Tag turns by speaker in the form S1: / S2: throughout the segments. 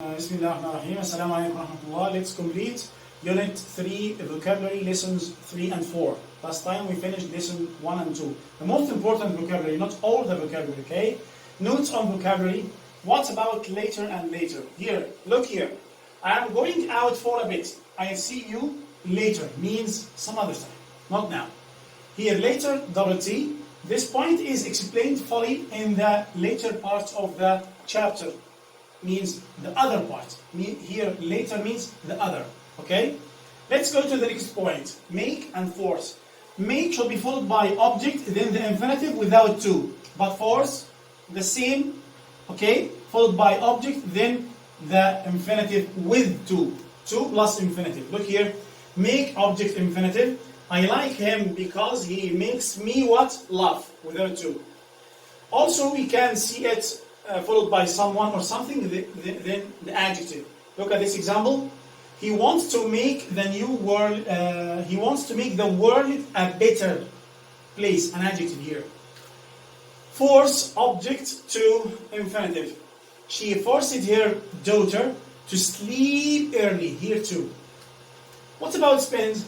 S1: Bismillahirrahmanirrahim. Assalamu alaikum warahmatullah. Let's complete Unit 3 vocabulary lessons 3 and 4. Last time we finished lesson 1 and 2. The most important vocabulary, not all the vocabulary, okay? Notes on vocabulary. What about later and later? Here, look here. I am going out for a bit. I see you later means some other time, not now. Here, later, double T. This point is explained fully in the later parts of the chapter. Means the other part. Here, later means the other. Okay? Let's go to the next point. Make and force. Make should be followed by object, then the infinitive without to. But force, the same, okay? Followed by object, then the infinitive with to. To plus infinitive. Look here. Make object infinitive. I like him because he makes me what? Laugh. Without to. Also, we can see it followed by someone or something, then the adjective. Look at this example. He wants to make the new world. He wants to make the world a better place. An adjective here. Force object to infinitive. She forced her daughter to sleep early. Here too. What about spend?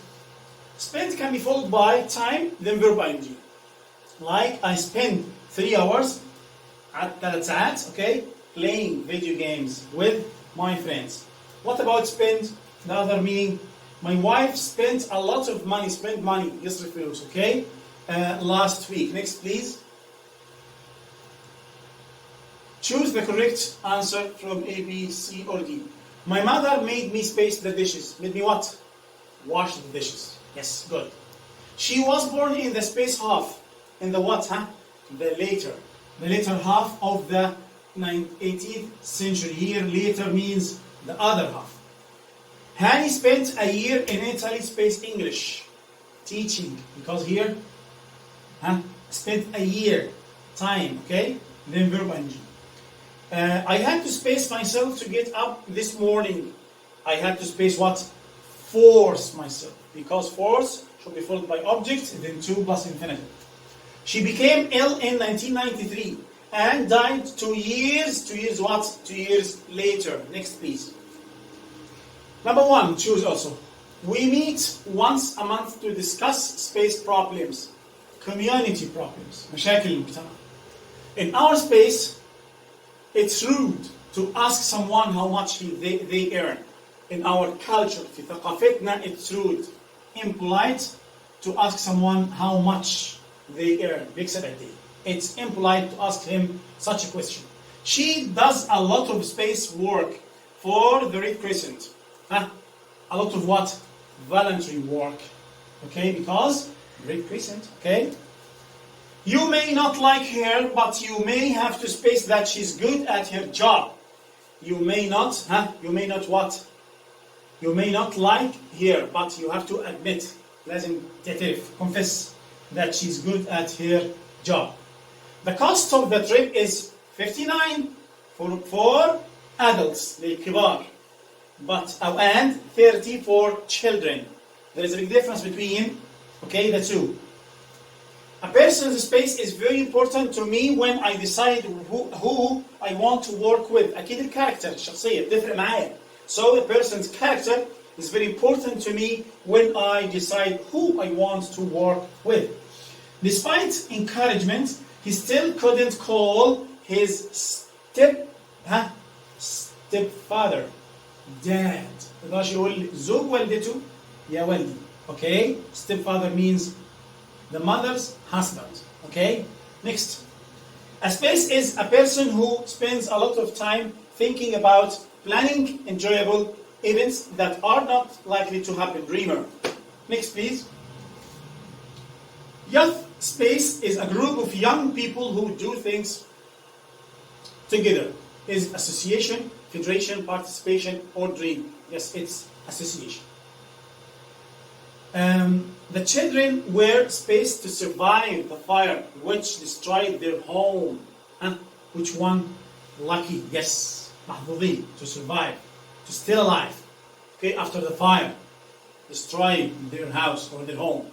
S1: Spend can be followed by time, then verb ing. Like I spend 3 hours at 3 ساعات, okay, playing video games with my friends. What about spend? The other meaning, my wife spent a lot of money, spent money, يصرف فلوس, okay, last week. Next, please. Choose the correct answer from A, B, C, or D. My mother made me space the dishes. Made me what? Wash the dishes. Yes, good. She was born in the space half. In the what, huh? The later. The later half of the 18th century. Here, later means the other half. Hani spent a year in Italy, space English. Teaching. Because here, spent a year. Time, okay? Then verb ing. I had to space myself to get up this morning. I had to space what? Force myself. Because force should be followed by object, then to plus infinitive. She became ill in 1993 and died 2 years. 2 years what? 2 years later. Next, please. Number 1, choose also. We meet once a month to discuss space problems, community problems, مشاكل المجتمع. In our space, it's rude to ask someone how much they earn. In our culture, في ثقافتنا, it's rude, impolite to ask someone how much they earn. It's impolite to ask him such a question. She does a lot of space work for the Red Crescent. A lot of what? Voluntary work. Okay, because Red Crescent. Okay. You may not like her, but you may have to space that she's good at her job. You may not, You may not what? You may not like her, but you have to admit, لازم تعترف, confess that she's good at her job. The cost of the trip is $59 for adults, للكبار, and $30 for children. There is a big difference between, okay, the two. A person's space is very important to me when I decide who I want to work with. أكيد الكاركتر الشخصية بتفرق معايا. So a person's character is very important to me when I decide who I want to work with. Despite encouragement, he still couldn't call his stepfather dad. مقدرش يقول زوج والدته يا والدي. Okay? Stepfather means the mother's husband. Okay? Next. A space is a person who spends a lot of time thinking about planning enjoyable events that are not likely to happen. Dreamer. Next, please. Youth space is a group of young people who do things together. Is association, federation, participation, or dream? Yes, it's association. The children were space to survive the fire which destroyed their home. Which one? Lucky. Yes. محظوظين. To survive. To stay alive. Okay, after the fire. Destroying their house or their home.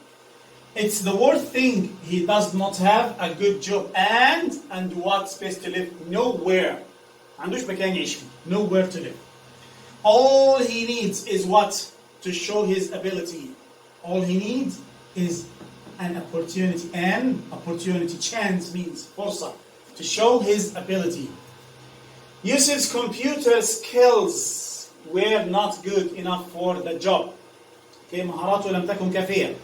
S1: It's the worst thing he does not have a good job and what space to live? Nowhere. عندوش مكان يعيش فيه. Nowhere to live. All he needs is what? To show his ability. All he needs is an opportunity. An opportunity, chance means فرصة. To show his ability. Yusuf's computer skills were not good enough for the job. Okay, مهاراته لم تكن كافية.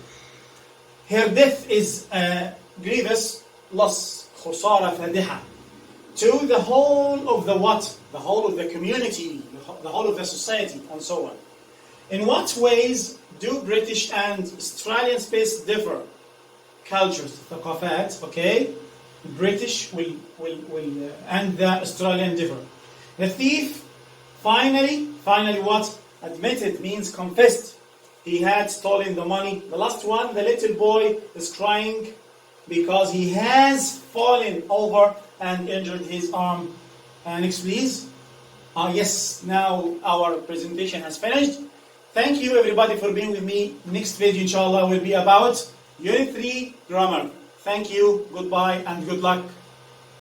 S1: Her death is a grievous loss. خسارة فادحة. To the whole of the what? The whole of the community, the whole of the society, and so on. In what ways do British and Australian space differ? Cultures, ثقافات, okay? British and the Australian differ. The thief finally what? Admitted means confessed. He had stolen the money. The last one, the little boy is crying because he has fallen over and injured his arm. Next, please. Yes, now our presentation has finished. Thank you everybody for being with me. Next video, inshallah, will be about Unit 3 grammar. Thank you, goodbye, and good luck.